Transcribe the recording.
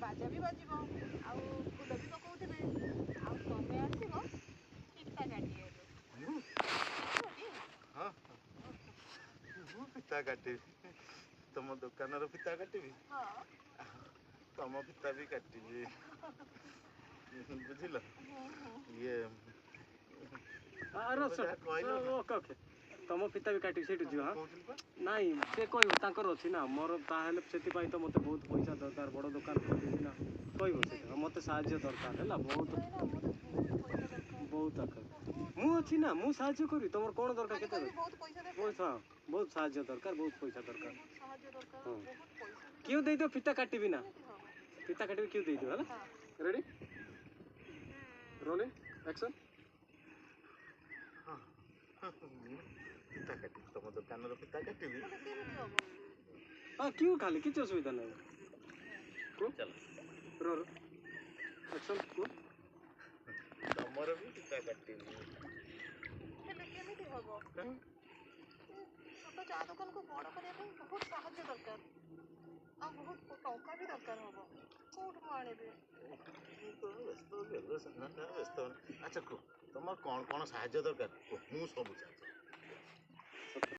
ବାଜା ବି ବାଜିବ ଆଉ ଫୁଲ ବି ପକଉଥିବେ ଆଉ ତମେ ଆସିବ ଫିତା କାଟିବାକୁ। ହଁ ମୁଁ ଫିତା କାଟିବି ତମ ଦୋକାନର ଫିତା କାଟିବି ତମ ଫିତା ବି କାଟିବି ବୁଝିଲ ଇଏ ଓକେ ତମ ଫିତା ବି କାଟିବି ସେଇଠୁ ଯିବା। କହୁଥିଲି ପା ନାଇଁ ସେ କହିବ ତାଙ୍କର ଅଛି ନା ମୋର ତାହେଲେ ସେଥିପାଇଁ ତ ମୋତେ ବହୁତ ପଇସା ଦରକାର ବଡ଼ ଦୋକାନ ଖୋଲିବି ନା କହିବ ସେଇଟା ମୋତେ ସାହାଯ୍ୟ ଦରକାର ହେଲା ବହୁତ ଦରକାର ମୁଁ ଅଛି ନା ମୁଁ ସାହାଯ୍ୟ କରିବି ତମର କ'ଣ ଦରକାର କେତେ ପଇସା ବହୁତ ସାହାଯ୍ୟ ଦରକାର ବହୁତ ପଇସା ଦରକାର ହଁ କିଉ ଦେଇଦିଅ ଫିତା କାଟିବି ନା ଫିତା କାଟିବି କିଉ ଦେଇଦିଅ ହେଲା ରେଡ଼ି ରୋଲିଂ ଆକ୍ସନ୍। ଫିତା କାଟିବି ତମ ଦୋକାନର ଫିତା କାଟିବି ହଁ କିଉ ଖାଲି କିଛି ଅସୁବିଧା ନାହିଁ ଚାଲ ରୋ ଆକ୍ସନ୍ କୁହ ତମର ବି ଫିତା କାଟିବି କେମିତି ହବ ଛୋଟ ଚା ଦୋକାନକୁ ବଡ଼ କରିବା ପାଇଁ ବହୁତ ସାହାଯ୍ୟ ଦରକାର ଆଉ ବହୁତ ଟଙ୍କା ବି ଦରକାର ହବ କୋଉଠୁ ମୁଁ ଆଣିବି ବ୍ୟସ୍ତ ଆଚ୍ଛା କୁହ ତମର କ'ଣ ସାହାଯ୍ୟ ଦରକାର କୁହ ମୁଁ ସବୁ ସାହାଯ୍ୟ